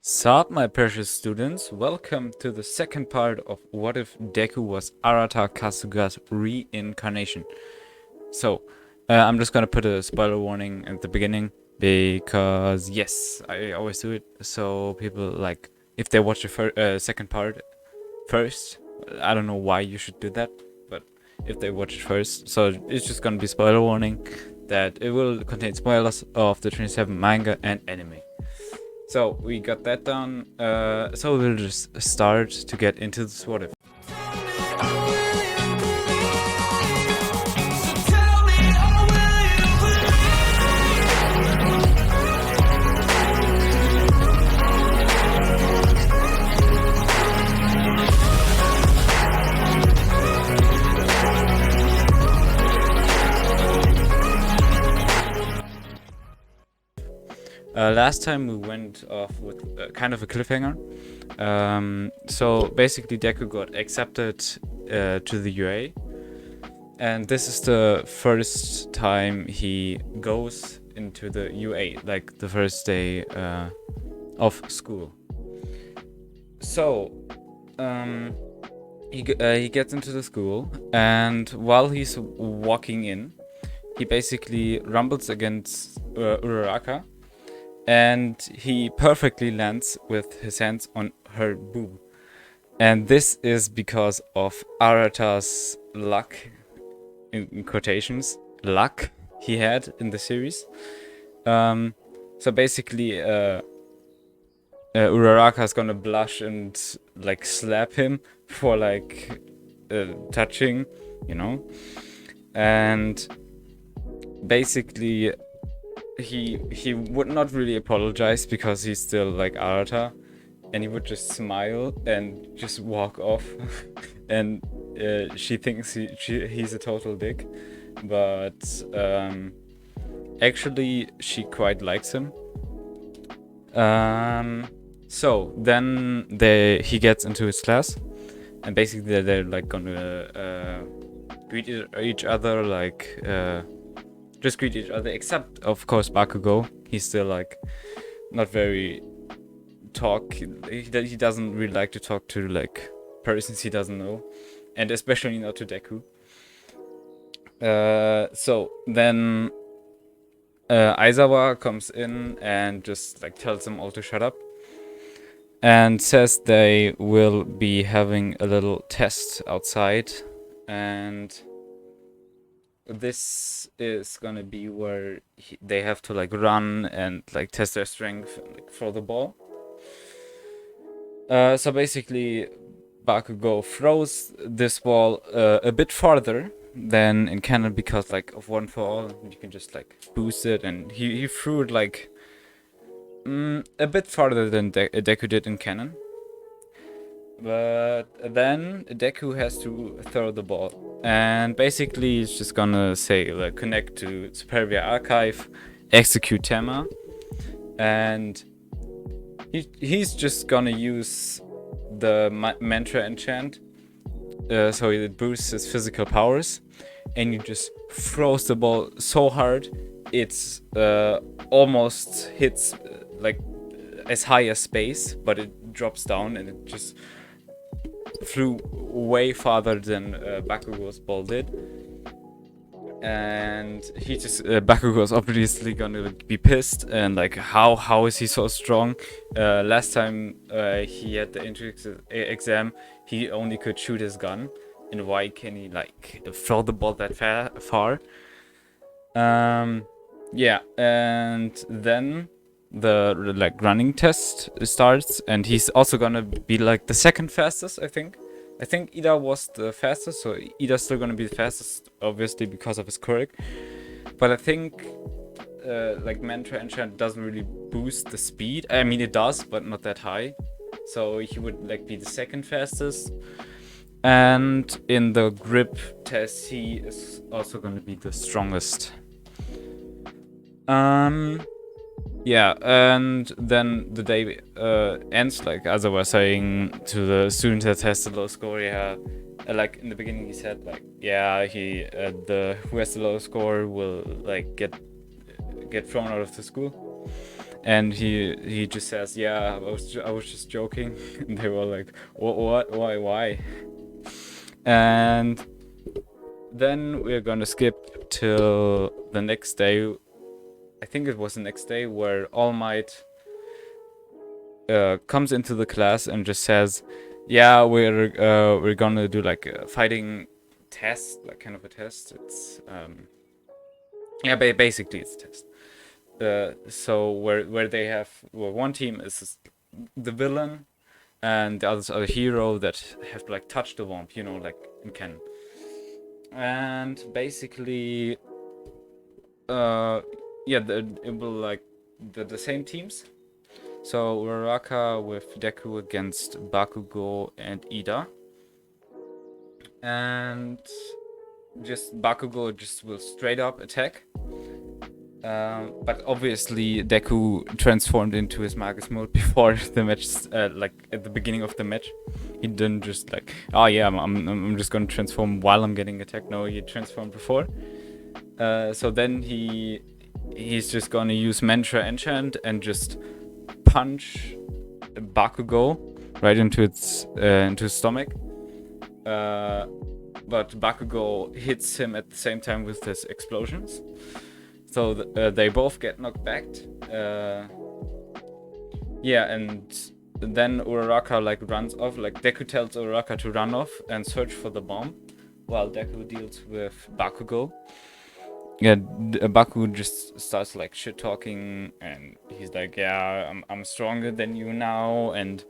Sup, my precious students, welcome to the second part of What If Deku Was Arata Kasuga's Reincarnation. So, I'm just gonna put a spoiler warning at the beginning, because yes, I always do it, so people, like, if they watch the second part first, I don't know why you should do that, but if they watch it first, so it's just gonna be spoiler warning, that it will contain spoilers of the 27 manga and anime. So we got that done. So we'll just start to get into the What If. Last time we went off with kind of a cliffhanger. So basically Deku got accepted to the UA. And this is the first time he goes into the UA, like the first day of school. So he gets into the school, and while he's walking in, he basically rumbles against Uraraka, and he perfectly lands with his hands on her boob. And this is because of Arata's luck, in quotations, luck he had in the series. So basically, Uraraka is gonna blush and like slap him for like touching, and basically he would not really apologize because he's still like Arata, and he would just smile and just walk off. And she thinks he's a total dick, but actually she quite likes him. So then he gets into his class, and basically they're like gonna greet each other, like just greet each other, except of course Bakugo. He's still like not very he doesn't really like to talk to like persons he doesn't know, and especially not to Deku. So then Aizawa comes in and just like tells them all to shut up, and says they will be having a little test outside, and this is gonna be where they have to like run and like test their strength and like throw the ball. So basically Bakugo throws this ball a bit farther than in canon, because like of one for all you can just like boost it, and he threw it like a bit farther than Deku did in canon. But then Deku has to throw the ball, and basically he's just gonna say like connect to Superior Archive, execute Tema, and he's just gonna use the mantra enchant, so it boosts his physical powers, and he just throws the ball so hard it's almost hits like as high as space, but it drops down, and it just flew way farther than Bakugo's ball did. And he just Bakugo's obviously gonna be pissed, and like how is he so strong? Last time he had the entrance exam, he only could shoot his gun, and why can he like throw the ball that far? Yeah, and then the like running test starts, and he's also gonna be like the second fastest. I think Ida was the fastest, so Ida's still gonna be the fastest, obviously because of his quirk. But I think like mantra enchant doesn't really boost the speed. I mean it does, but not that high. So he would like be the second fastest. And in the grip test, he is also gonna be the strongest. Yeah, and then the day ends, like as I was saying to the students that has the low score. Yeah, like in the beginning he said like, yeah, who has the low score will like get thrown out of the school. And he just says, yeah, I was just joking. And they were like, what, why? And then we're gonna skip till the next day. I think it was the next day, where All Might comes into the class and just says, yeah, we're gonna do like a fighting test, like kind of a test. It's yeah, basically it's a test. So where they have, well, one team is the villain, and the others are the hero that have to like touch the womb, you know, like in canon. And basically, yeah, it will like the same teams. So Arata with Deku against Bakugo and Ida, and just Bakugo just will straight up attack. But obviously Deku transformed into his Magus mode before the match, like at the beginning of the match. He didn't just like, oh yeah, I'm just gonna transform while I'm getting attacked. No, he transformed before. So then he's just gonna use Mantra Enchant and just punch Bakugo right into its stomach. But Bakugo hits him at the same time with his explosions. So they both get knocked back. Yeah, and then Uraraka like runs off. Like Deku tells Uraraka to run off and search for the bomb, while Deku deals with Bakugo. Yeah, Bakugo just starts like shit talking, and he's like, "Yeah, I'm stronger than you now, and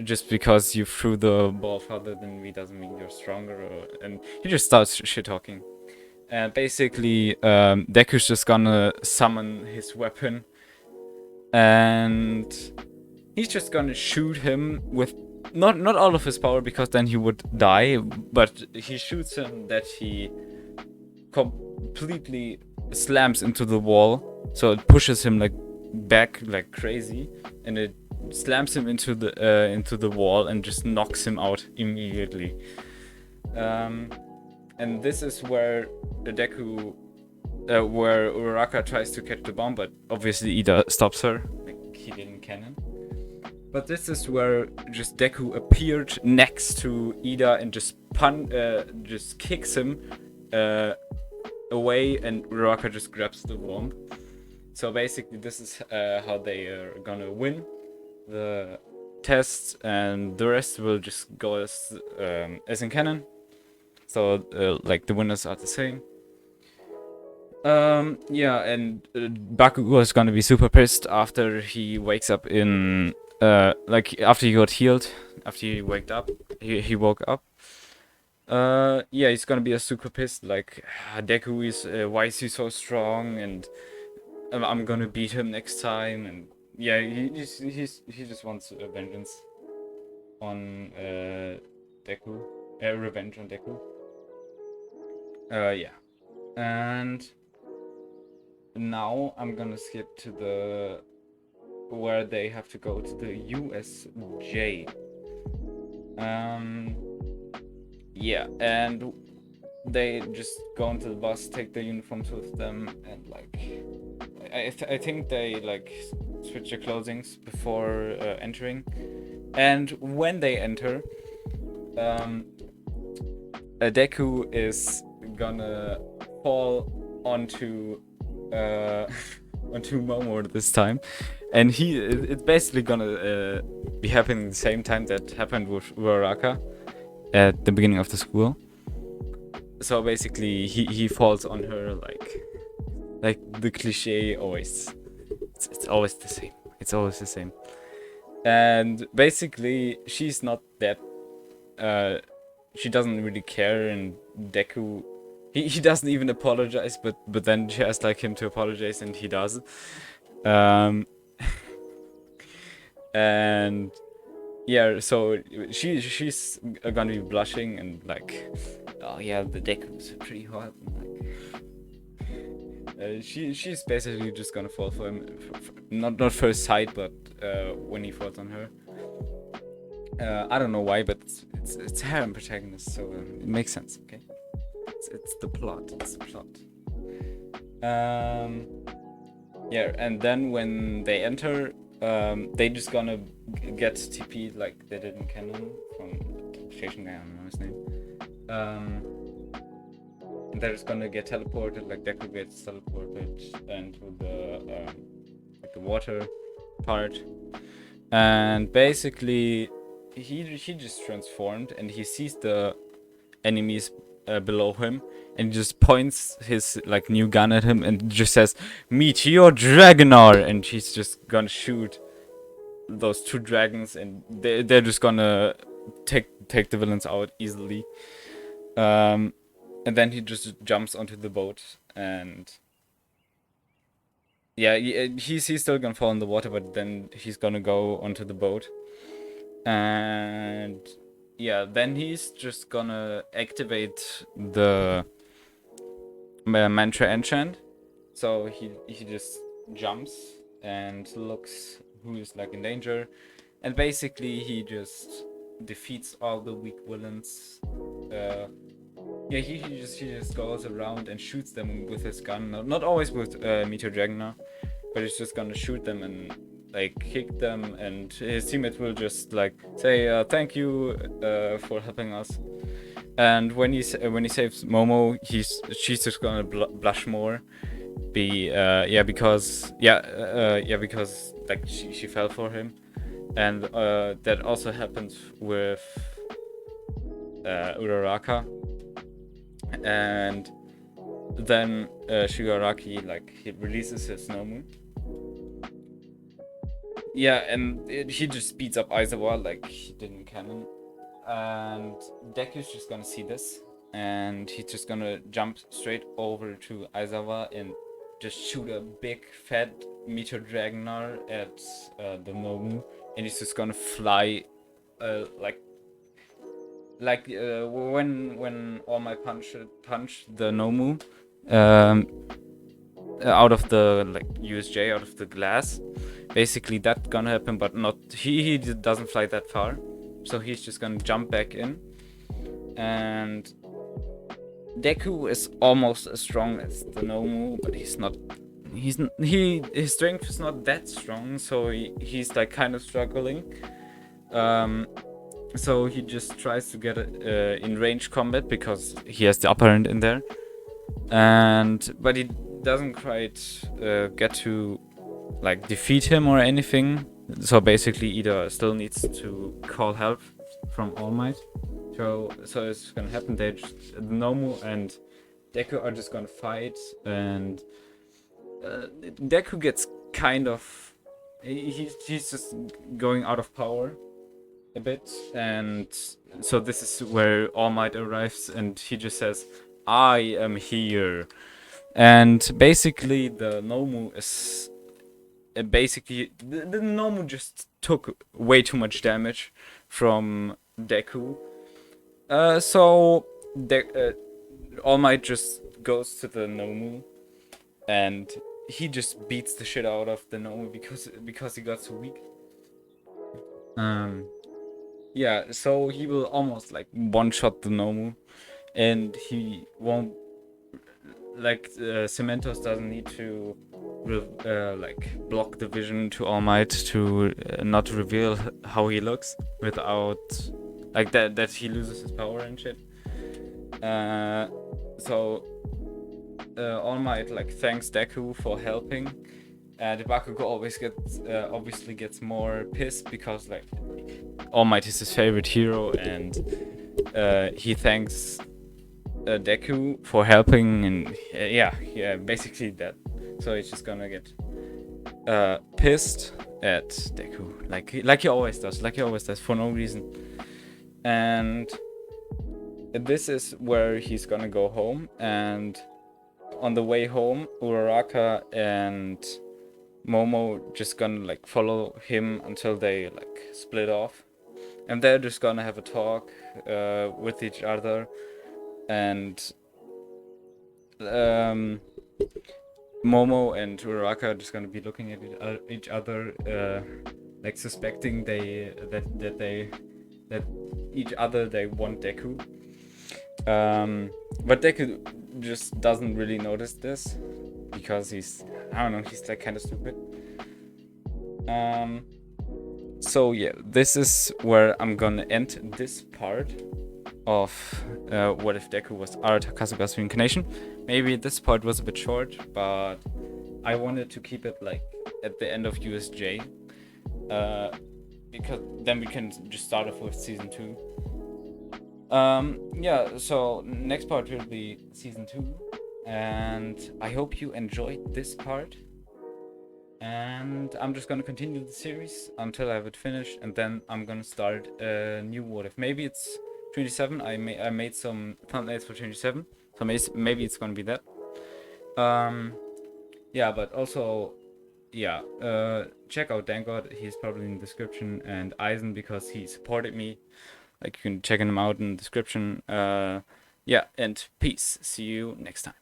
just because you threw the ball farther than me doesn't mean you're stronger." And he just starts shit talking. And basically, Deku's just gonna summon his weapon, and he's just gonna shoot him with not all of his power, because then he would die. But he shoots him that he completely slams into the wall, so it pushes him like back like crazy, and it slams him into the wall and just knocks him out immediately. And this is where Deku, where Uraraka tries to catch the bomb, but obviously Ida stops her. Like, he didn't canon. But this is where just Deku appeared next to Ida and just kicks him away, and Uraraka just grabs the bomb. So basically, this is how they are gonna win the test, and the rest will just go as in canon. So like the winners are the same. Yeah, and Bakugo is gonna be super pissed after he wakes up in like after he got healed, after he woke up. Yeah, he's gonna be a super pissed. Like, Deku is why is he so strong, and I'm gonna beat him next time. And yeah, he just wants vengeance on Deku, revenge on Deku. Yeah, and now I'm gonna skip to where they have to go to the USJ. Yeah, and they just go into the bus, take their uniforms with them, and like I think they like switch their clothings before entering. And when they enter, Deku is gonna fall onto onto Momo this time, and it's basically gonna be happening the same time that happened with Uraraka at the beginning of the school. So basically, he falls on her like the cliche always. It's always the same. It's always the same. And basically, she's not that. She doesn't really care, and Deku, he doesn't even apologize. But then she asks like him to apologize, and he does. And yeah, so she's gonna be blushing and like, oh yeah, the Deku's pretty hot. And, like, she's basically just gonna fall for him, not first sight, but when he falls on her. I don't know why, but it's her and protagonist, so it makes sense. Okay, it's the plot. It's the plot. Yeah, and then when they enter, they just gonna get TP like they did in Canon from Station Guy, I don't know his name. And they're just gonna get teleported, like Deku gets teleported into the like the water part, and basically he just transformed and he sees the enemies below him and he just points his like new gun at him and just says Meteor Dragonar, and he's just gonna shoot those two dragons and they're just gonna take the villains out easily. And then he just jumps onto the boat and yeah, he's still gonna fall in the water, but then he's gonna go onto the boat. And yeah, then he's just gonna activate the mantra enchant. So he just jumps and looks who is like in danger, and basically he just defeats all the weak villains. Yeah, he just goes around and shoots them with his gun. Not always with Meteor Dragonar, but he's just gonna shoot them and like kick them, and his teammates will just like say thank you for helping us. And when he saves Momo, she's just gonna blush more, because like she fell for him, and that also happens with Uraraka, and then Shigaraki like he releases his Nomu. Yeah, and he just speeds up Aizawa like he did in Canon. And Deku's just gonna see this, and he's just gonna jump straight over to Aizawa and just shoot a big fat Meteor Dragonar at the Nomu, and he's just gonna fly like when All Might punch the Nomu out of the like USJ, out of the glass. Basically that gonna happen, but not he doesn't fly that far, so he's just gonna jump back in. And Deku is almost as strong as the Nomu, but his strength is not that strong, so he's like kind of struggling. So he just tries to get in range combat because he has the upper hand in there, but he doesn't quite get to like defeat him or anything. So basically Ida still needs to call help from All Might. So it's gonna happen. Nomu and Deku are just gonna fight, and Deku gets kind of he's just going out of power a bit, and so this is where All Might arrives, and he just says, "I am here," and basically the Nomu is the Nomu just took way too much damage from Deku. So All Might just goes to the Nomu, and he just beats the shit out of the Nomu because he got so weak. Yeah, so he will almost like one-shot the Nomu, and he won't like Cementos doesn't need to like block the vision to All Might to not reveal how he looks without like that he loses his power and shit. So All Might like thanks Deku for helping, and Bakugo obviously gets more pissed because like All Might is his favorite hero, and he thanks Deku for helping, and basically that. So he's just gonna get pissed at Deku, like he always does for no reason. And this is where he's gonna go home, and on the way home, Uraraka and Momo just gonna like follow him until they like split off, and they're just gonna have a talk with each other, and Momo and Uraraka are just gonna be looking at each other, like suspecting that each other they want Deku. But Deku just doesn't really notice this because he's I don't know, he's like kind of stupid. So yeah, this is where I'm gonna end this part of what if Deku was Arata Kasuga's reincarnation. Maybe this part was a bit short, but I wanted to keep it like at the end of USJ, because then we can just start off with season 2. Yeah, so next part will be season 2, and I hope you enjoyed this part. And I'm just gonna continue the series until I have it finished, and then I'm gonna start a new what if. Maybe it's 27. I made some thumbnails for 27, so maybe it's gonna be that. Yeah, but also, yeah, check out Dankgod. He's probably in the description, and Eisen, because he supported me. Like, you can check him out in the description. Yeah, and peace. See you next time.